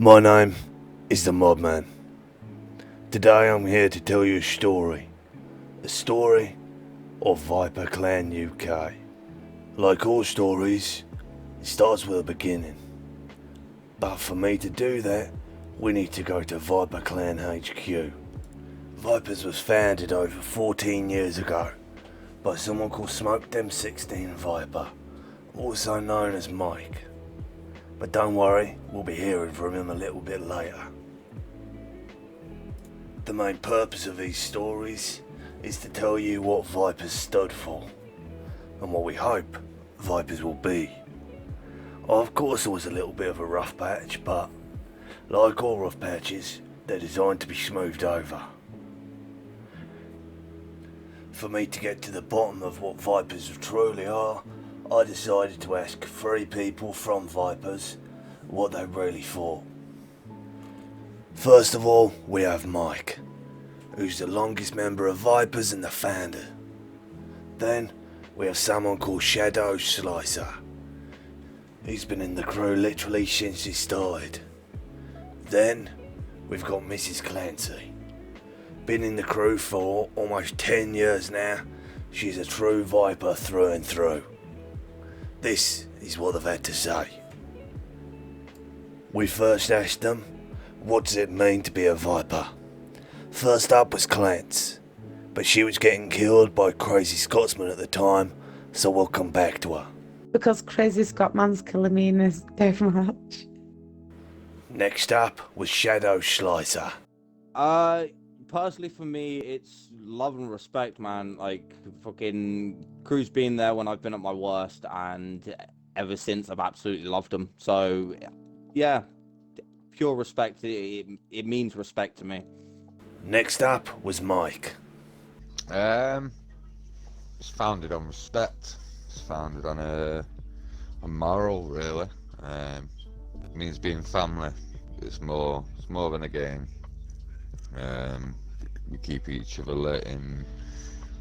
My name is the Mobman. Today I'm here to tell you a story. A story of ViperClanUK. Like all stories, it starts with a beginning. But for me to do that, we need to go to ViperClan HQ. Vipers was founded over 14 years ago by someone called Smoke Them 16 Viper, also known as Mike. But don't worry, we'll be hearing from him a little bit later. The main purpose of these stories is to tell you what Vipers stood for, and what we hope Vipers will be. Of course it was a little bit of a rough patch, but like all rough patches, they're designed to be smoothed over. For me to get to the bottom of what Vipers truly are, I decided to ask 3 people from Vipers what they really thought. First of all, we have Mike, who's the longest member of Vipers and the founder. Then, we have someone called Shadow Slicer. He's been in the crew literally since it started. Then, we've got Mrs. Clancy. Been in the crew for almost 10 years now. She's a true Viper through and through. This is what they've had to say. We first asked them, what does it mean to be a Viper? First up was Clance, but she was getting killed by Crazy Scotsman at the time, so we'll come back to her. Because Crazy Scotman's killing me in this deathmatch. Next up was Shadow Slicer. Personally for me, it's love and respect, man. Like, fucking crew's been there when I've been at my worst, and ever since I've absolutely loved them. So, yeah, pure respect. It means respect to me. Next up was Mike. It's founded on respect. It's founded on a moral, really. It means being family. It's more than a game. We keep each other lit in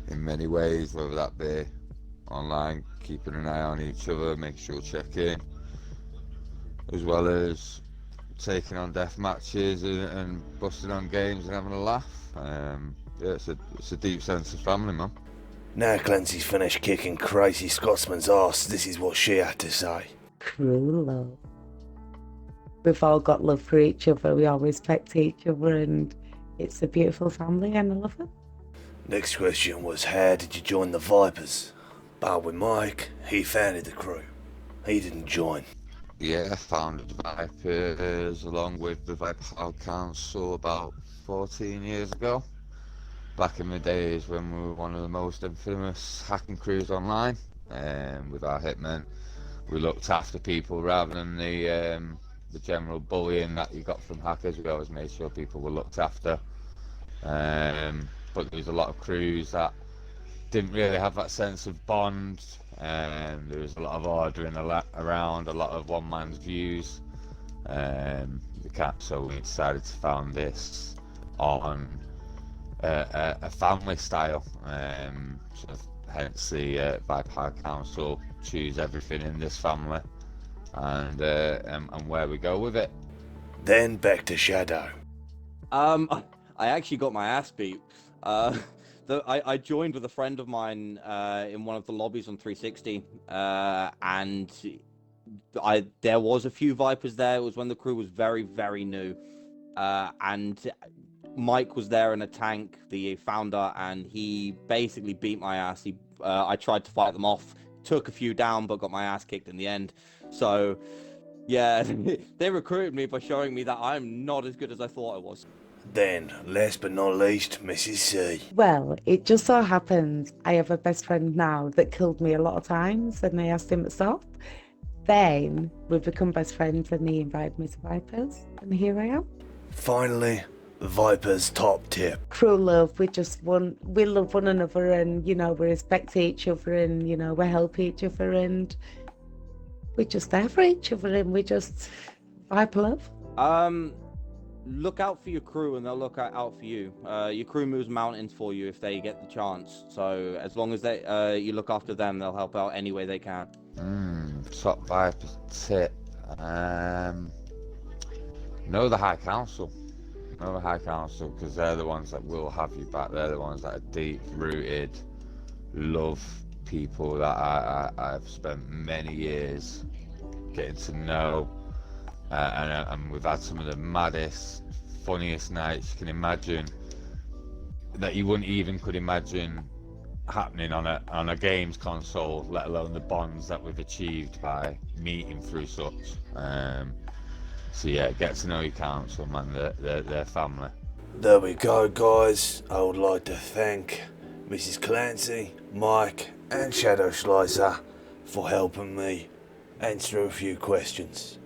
many ways, whether that be online, keeping an eye on each other, making sure we check in, as well as taking on death matches and busting on games and having a laugh. Yeah, it's a deep sense of family, man. Now Clancy's finished kicking Crazy Scotsman's ass, this is what she had to say. True love. We've all got love for each other, we all respect each other, and it's a beautiful family and I love it. Next question was, how did you join the Vipers? But with Mike, he founded the crew. He didn't join. Yeah, I founded Vipers along with the ViperClan Council about 14 years ago. Back in the days when we were one of the most infamous hacking crews online. With our hitmen, we looked after people rather than the general bullying that you got from hackers. We always made sure people were looked after. But there was a lot of crews that didn't really have that sense of bond. There was a lot of ordering around, a lot of one man's views. So we decided to found this on a family style. So hence the Viper Council choose everything in this family, and where we go with it. Then back to Shadow. I actually got my ass beat. I joined with a friend of mine in one of the lobbies on 360, and there was a few Vipers there. It was when the crew was very, very new, and Mike was there in a tank, the founder, and he basically beat my ass. I tried to fight them off, took a few down, but got my ass kicked in the end. So, yeah, they recruited me by showing me that I'm not as good as I thought I was. Then, last but not least, Mrs. C. Well, it just so happens I have a best friend now that killed me a lot of times and I asked him to stop. Then we've become best friends and he invited me to Vipers and here I am. Finally, Viper's top tip. Crew love, we love one another and, we respect each other and, we help each other and we're just there for each other and we just Viper love. Look out for your crew and they'll look out for you. Your crew moves mountains for you if they get the chance. So as long as you look after them, they'll help out any way they can. Top Viper tip. Know the High Council. Know the High Council, because they're the ones that will have you back. They're the ones that are deep-rooted, love people that I've spent many years getting to know. And we've had some of the maddest, funniest nights you can imagine, that you wouldn't even could imagine happening on a games console, let alone the bonds that we've achieved by meeting through such. So yeah, get to know your council, man, their family. There we go, guys. I would like to thank Mrs. Clancy, Mike, and Shadow Slicer for helping me answer a few questions.